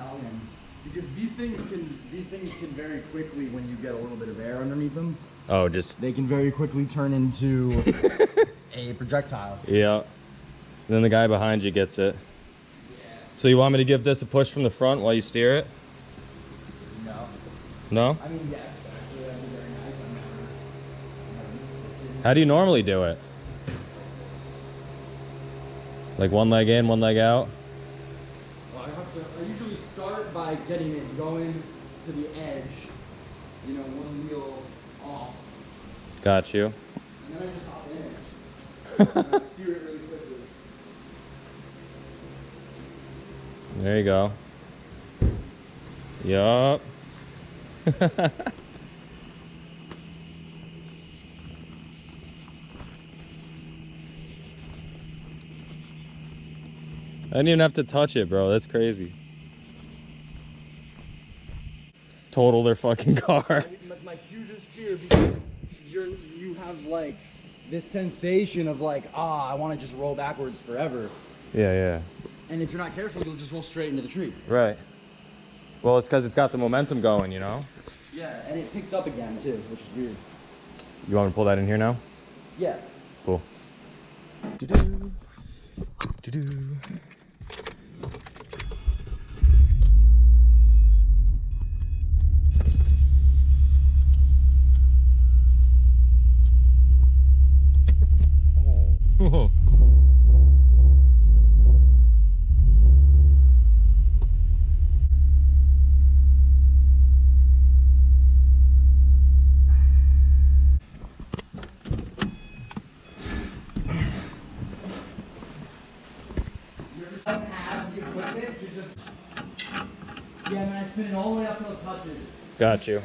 stallion. Because these things can very quickly, when you get a little bit of air underneath them. Oh, just they can very quickly turn into a projectile. Yeah. Then the guy behind you gets it. Yeah. So you want me to give this a push from the front while you steer it? No. No? I mean, yes. Actually, that'd be very nice. How do you normally do it? Like one leg in, one leg out? Well, I usually start by getting it going to the edge. You know, one wheel off. Got you. And then I just hop in. And I steer it really quickly. There you go. Yup. I didn't even have to touch it, bro. That's crazy. Total their fucking car. My hugest fear, because you have like this sensation of like, I want to just roll backwards forever. Yeah, yeah. And if you're not careful, you'll just roll straight into the tree. Right. Well, it's because it's got the momentum going, you know? Yeah, and it picks up again too, which is weird. You want me to pull that in here now? Yeah. Cool. Do-do. Do-do. Oh. Have the equipment to just and then I spin it all the way up till it touches. Got you.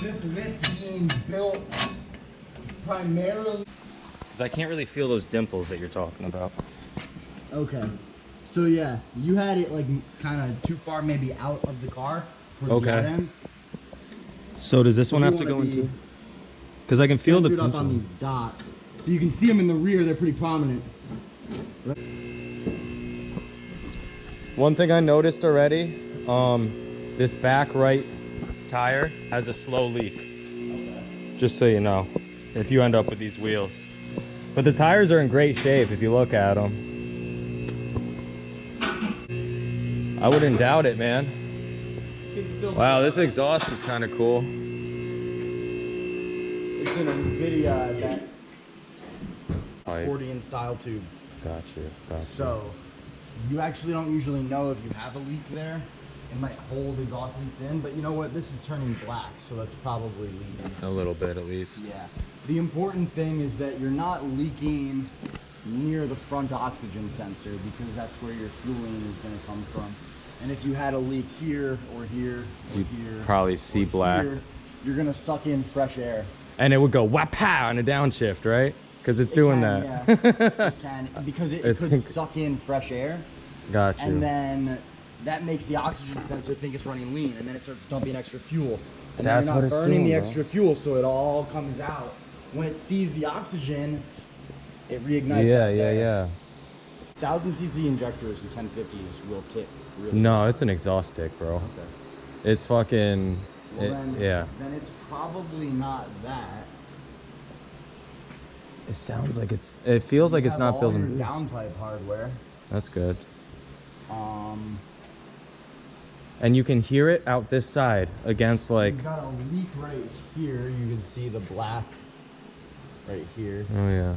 This lift being built primarily. Because I can't really feel those dimples that you're talking about. Okay. So yeah, you had it like kind of too far maybe out of the car. Okay. The end. So does this one have to go into? Because I can feel the up on these dots. So you can see them in the rear, they're pretty prominent. One thing I noticed already, this back right tire has a slow leak. Okay. Just so you know, if you end up with these wheels. But the tires are in great shape if you look at them. I wouldn't doubt it, man. Wow, this exhaust is kind of cool. It's in a NVIDIA that accordion style tube. Got you. So you actually don't usually know if you have a leak there. It might hold exhaust leaks in, but you know what? This is turning black, so that's probably leaking. A little bit at least. Yeah. The important thing is that you're not leaking near the front oxygen sensor, because that's where your fueling is going to come from. And if you had a leak here or here or here, probably see black. Here, you're going to suck in fresh air. And it would go wha-pow on a downshift, right? Because it's doing that. Yeah. It can, because it could suck in fresh air. Got you. And then that makes the oxygen sensor think it's running lean, and then it starts dumping extra fuel. And that's then you're not burning the doing, extra fuel, so it all comes out. When it sees the oxygen, it reignites. Yeah. 1000cc injectors and 1050s will tip really. No, it's an exhaust tick, bro. Okay. It's fucking. Well, yeah. Then it's probably not that. It sounds like it's. It feels like it's not building. Your downpipe hardware. That's good. And you can hear it out this side against like. You've got a leak right here. You can see the black right here. Oh yeah.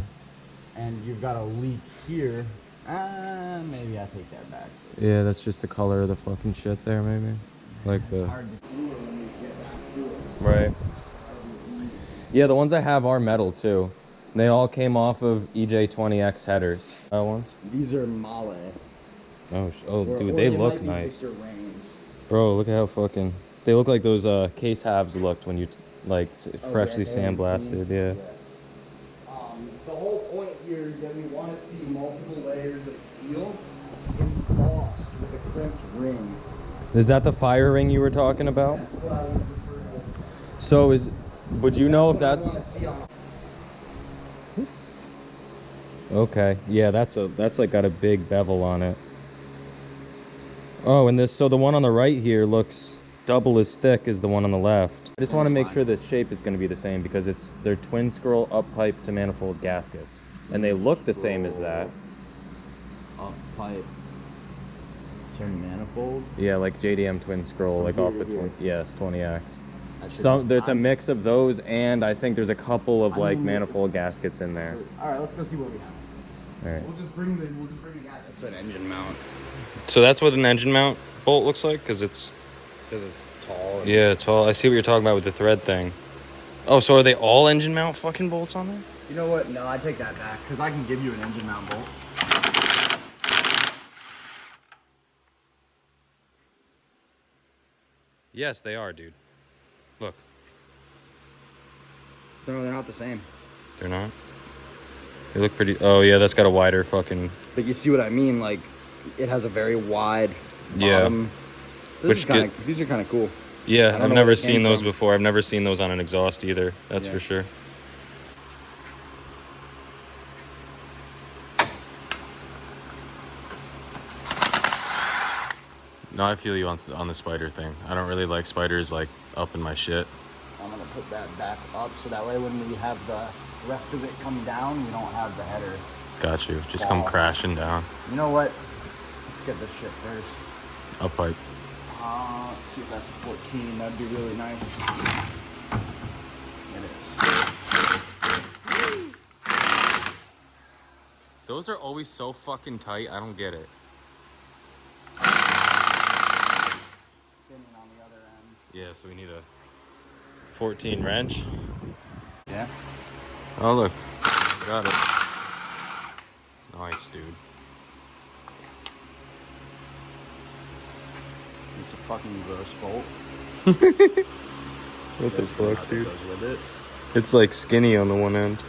And you've got a leak here. Maybe I take that back. Yeah, that's just the color of the fucking shit there, maybe. Like the. It's hard to see when you get back to it. Right. Yeah, the ones I have are metal too. They all came off of EJ20X headers. Ones? These are Male. Oh, dude, they look nice. Bro, look at how fucking. They look like those case halves looked when you like freshly sandblasted. Yeah. The whole point here is that we want to see multiple layers of steel embossed with a crimped ring. Is that the fire ring you were talking about? That's what I would prefer to. So would you know if that's? Okay. Yeah, that's like got a big bevel on it. Oh, and so the one on the right here looks double as thick as the one on the left. I just want to make sure the shape is going to be the same because they're twin scroll up pipe to manifold gaskets, and they look the same as that. Up pipe to manifold. Yeah, like JDM twin scroll, like off the 20X. Some It's a mix of those, and I think there's a couple of like manifold gaskets in there. All right, let's go see what we have. All right. We'll just bring the gas. That's an engine mount. So that's what an engine mount bolt looks like, because it's tall. Yeah, tall. I see what you're talking about with the thread thing. Oh, so are they all engine mount fucking bolts on there? You know what? No, I take that back because I can give you an engine mount bolt. Yes, they are, dude. Look. No, they're not the same. They're not? They look pretty... Oh, yeah, that's got a wider fucking... But you see what I mean? Like, it has a very wide bottom. Yeah. These are kind of cool. Yeah, I've never seen those before. I've never seen those on an exhaust either. That's for sure. No, I feel you on the spider thing. I don't really like spiders like up in my shit. I'm gonna put that back up so that way when we have the rest of it come down, we don't have the header. Got you. Just come crashing down. You know what? Let's get this shit first. Up pipe. Let's see if that's a 14. That'd be really nice. It is. Those are always so fucking tight. I don't get it. Spinning on the other end. Yeah, so we need a 14 wrench. Yeah. Oh, look. Got it. Nice, dude. It's a fucking gross bolt. What the fuck, dude? Goes with it. It's like skinny on the one end.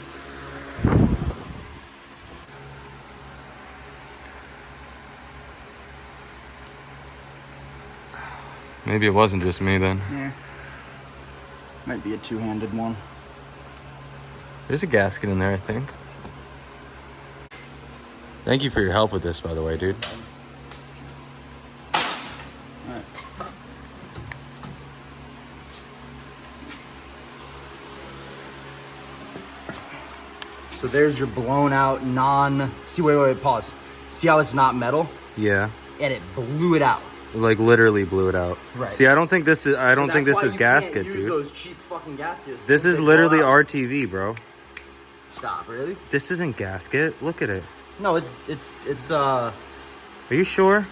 Maybe it wasn't just me then. Yeah. Might be a two-handed one. There's a gasket in there, I think. Thank you for your help with this, by the way, dude. Alright. So there's your blown out see, wait, pause. See how it's not metal? Yeah. And it blew it out. Like literally blew it out. Right. See, I don't think this is gasket, can't use dude. those cheap fucking gaskets. This is literally RTV, bro. Stop, really? This isn't gasket. Look at it. No, it's Are you sure?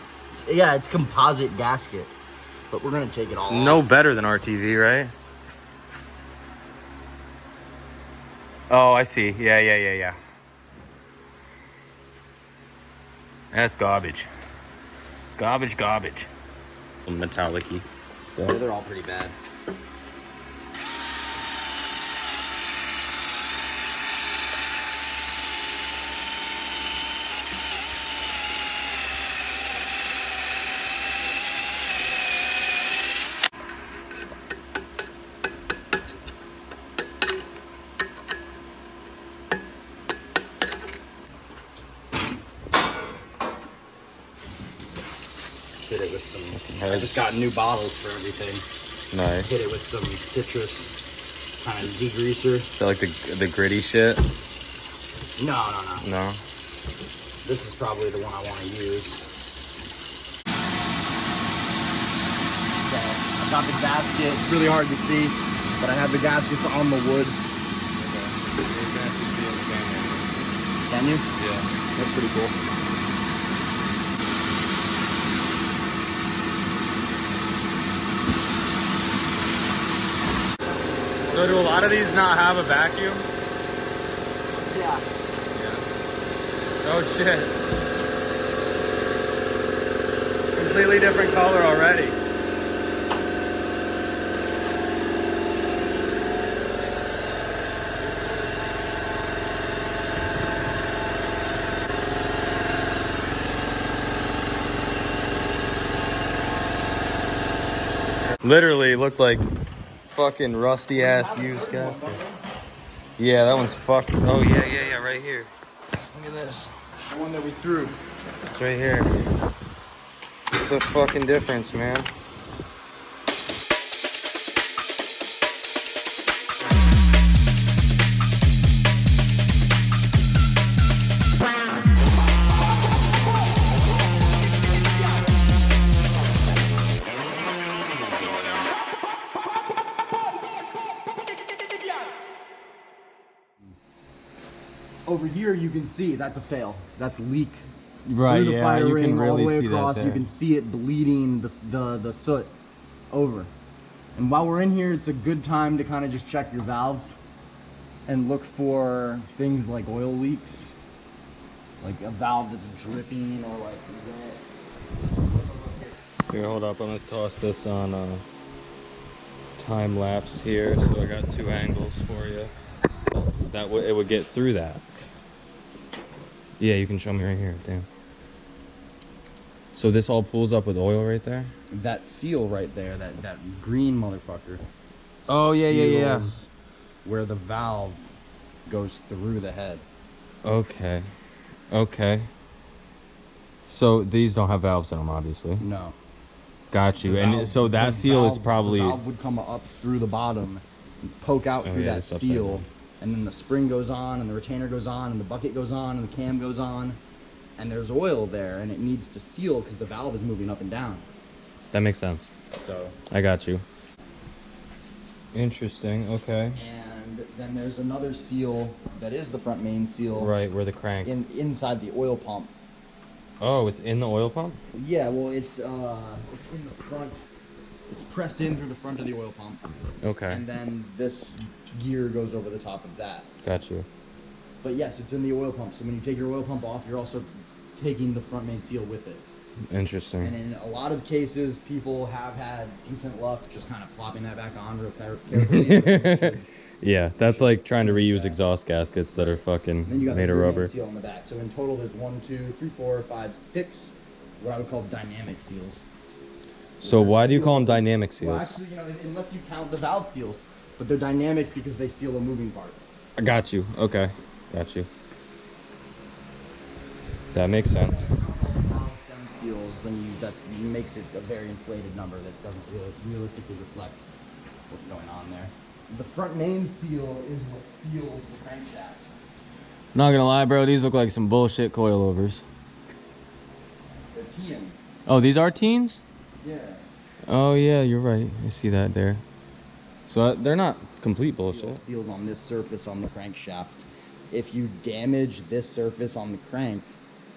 yeah, it's composite gasket. But we're gonna take it all It's off. no better than RTV, right? Oh, I see. Yeah. That's garbage. Garbage. Metallic-y stuff. Yeah, they're all pretty bad. Hit it with some. I just got new bottles for everything. Nice. Hit it with some citrus kind of degreaser. Is that like the gritty shit? No. No. This is probably the one I want to use. Okay, I've got the gasket. It's really hard to see, but I have the gaskets on the wood. Can you? Yeah. That's pretty cool. So do a lot of these not have a vacuum? Yeah. Oh shit. Completely different color already. Literally looked like fucking rusty ass used gasket. Yeah, that one's fucked. Oh yeah, right here. Look at this. The one that we threw. It's right here. What's the fucking difference, man? Over here, you can see that's a fail. That's leak. Right, Through the yeah, fire you ring, can all the really way see that across. there. You can see it bleeding the soot over. And while we're in here, it's a good time to kind of just check your valves and look for things like oil leaks, like a valve that's dripping or like wet. Here, hold up. I'm gonna toss this on time lapse here, so I got 2 angles for you. That it would get through that. Yeah, you can show me right here. Damn. So this all pulls up with oil right there? That seal right there, that green motherfucker. Oh, yeah. seals where the valve goes through the head. Okay. So these don't have valves in them, obviously. No. Got you. The And valve- so that the seal is valve- probably... The valve would come up through the bottom, and poke out through yeah, that it's upside seal, down. and then the spring goes on, and the retainer goes on, and the bucket goes on, and the cam goes on, and there's oil there, and it needs to seal because the valve is moving up and down. That makes sense. So. I got you. Interesting. Okay. And then there's another seal that is the front main seal. Right, where the crank... Inside the oil pump. Oh, it's in the oil pump? Yeah, well, it's in the front. It's pressed in through the front of the oil pump. Okay. And then this gear goes over the top of that. Got you. But yes, it's in the oil pump. So when you take your oil pump off, you're also taking the front main seal with it. Interesting. And in a lot of cases, people have had decent luck just kind of plopping that back on real carefully. Yeah, that's like trying to reuse exhaust gaskets that are fucking Then you got made the of rear rubber. main seal on the back. So in total, there's 1, 2, 3, 4, 5, 6, what I would call dynamic seals. So why do you call them dynamic seals? Well, actually, unless you count the valve seals, but they're dynamic because they seal a moving part. I got you. Okay, got you. That makes sense. Valve stem seals, then that makes it a very inflated number that doesn't realistically reflect what's going on there. The front main seal is what seals the crankshaft. Not gonna lie, bro, these look like some bullshit coilovers. They're TNs. Oh, these are teens? Yeah. Oh yeah, you're right. I see that there. So they're not complete bullshit. Seals on this surface on the crankshaft. If you damage this surface on the crank,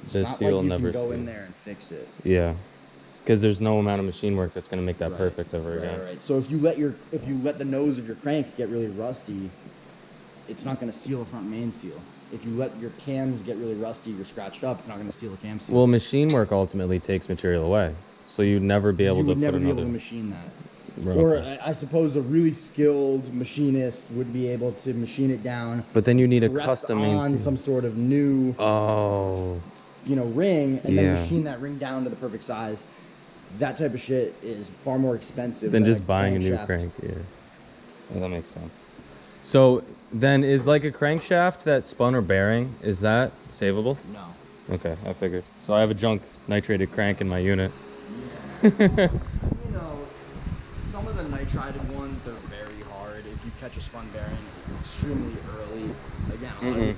it's The not seal like you never can go seal. in there and fix it. Yeah, because there's no amount of machine work that's gonna make that perfect ever again. Right. So if you let the nose of your crank get really rusty, it's not going to seal a front main seal. If you let your cams get really rusty or scratched up, it's not going to seal a cam seal. Well, machine work ultimately takes material away, so you'd never be able you to would put never be another. able to machine that. Right, Or okay. I suppose a really skilled machinist would be able to machine it down, But then you need a rest custom main on seal. some sort of new, Oh, ring, and then Yeah. machine that ring down to the perfect size. That type of shit is far more expensive than than just buying a new crankshaft. crank. Yeah. Well, that makes sense. So then, is like a crankshaft that spun or bearing, is that savable? No. Okay, I figured. So I have a junk nitrated crank in my unit. Some of the nitrided ones, they're very hard. If you catch a spun bearing extremely early, again, a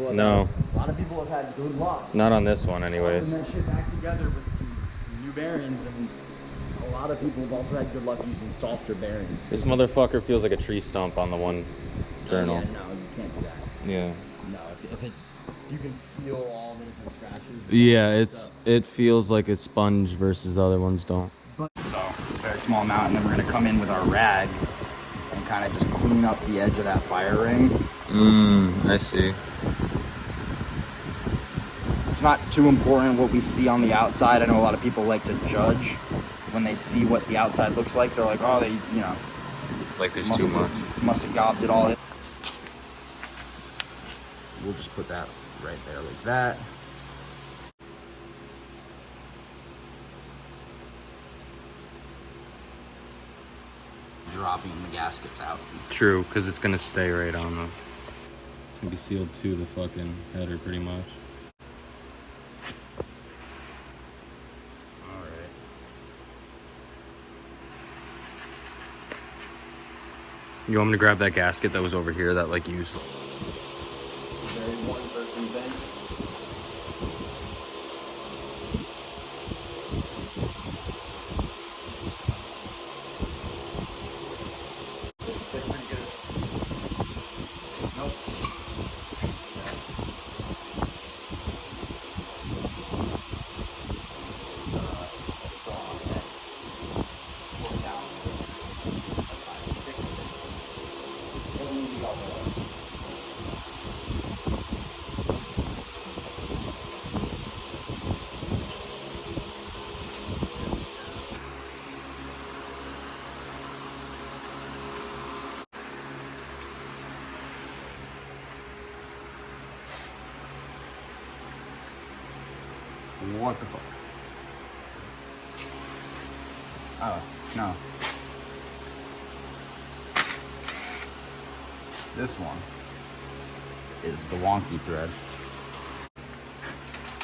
lot of people have had good luck. Not on this one, anyways. Tossing that shit back together with some new bearings, and a lot of people have also had good luck using softer bearings. This motherfucker feels like a tree stump on the one journal. Yeah, no, you can't do that. Yeah. No, if you can feel all the different scratches. Yeah, it feels like a sponge versus the other ones don't. So, very small amount, and then we're going to come in with our rag and kind of just clean up the edge of that fire ring. I see. It's not too important what we see on the outside. I know a lot of people like to judge when they see what the outside looks like. They're like, oh, Like there's must too have- much. Must have gobbed it all in. We'll just put that right there like that. Dropping the gaskets out. True, because it's gonna stay right on them. Should be sealed to the fucking header pretty much. You want me to grab that gasket that was over here that like used? Very one person thing. It's still pretty good. Nope. It's still on the head. Pull it down. That's fine. It's stick to stick. Doesn't need to be all the way. What the fuck? Oh, no. This one is the wonky thread.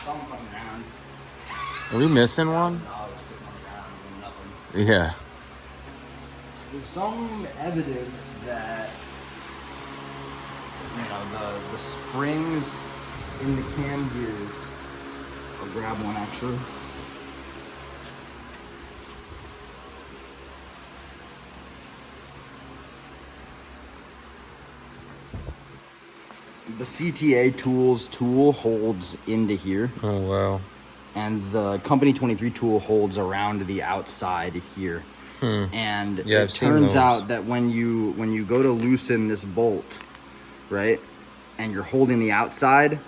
Some fucking ground. Are we missing one? $1,000 sitting on the ground doing nothing. Yeah. There's some evidence that, you know, the springs in the cam gears. I'll grab one actually. The CTA Tools tool holds into here, Oh wow. and the Company 23 tool holds around the outside here. And Yeah, it I've seen turns those. out that when you go to loosen this bolt, right, and you're holding the outside,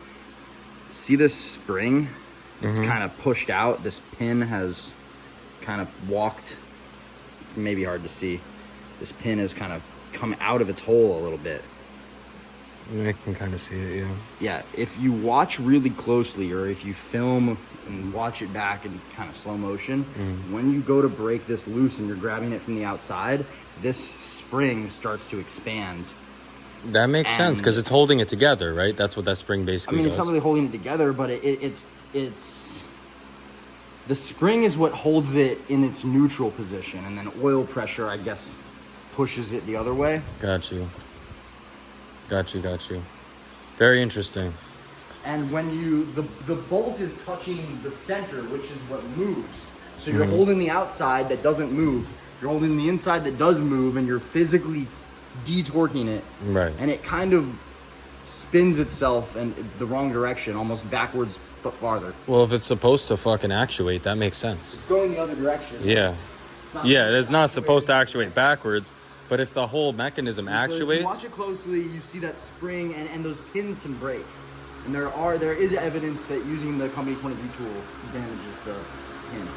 see this spring? It's kind of pushed out. This pin has kind of walked, maybe hard to see. This pin has kind of come out of its hole a little bit. I can kind of see it, yeah. Yeah, if you watch really closely, or if you film and watch it back in kind of slow motion, when you go to break this loose and you're grabbing it from the outside, this spring starts to expand. That makes sense because And- it's holding it together, right? That's what that spring I basically mean, does. it's not really holding it together, but it's the spring is what holds it in its neutral position, and then oil pressure, I guess, pushes it the other way. Got you. Very interesting. And when the bolt is touching the center, which is what moves. So you're holding the outside that doesn't move. You're holding the inside that does move, and you're physically detorquing it. Right. And it kind of spins itself in the wrong direction, almost backwards but farther. Well, if it's supposed to fucking actuate, that makes sense. It's going the other direction. Yeah. It's not Yeah, it is not supposed to actuating. actuate backwards, but if the whole mechanism So if you actuates, watch it closely, you see that spring, and those pins can break. And there is evidence that using the Company 23 tool damages the pin.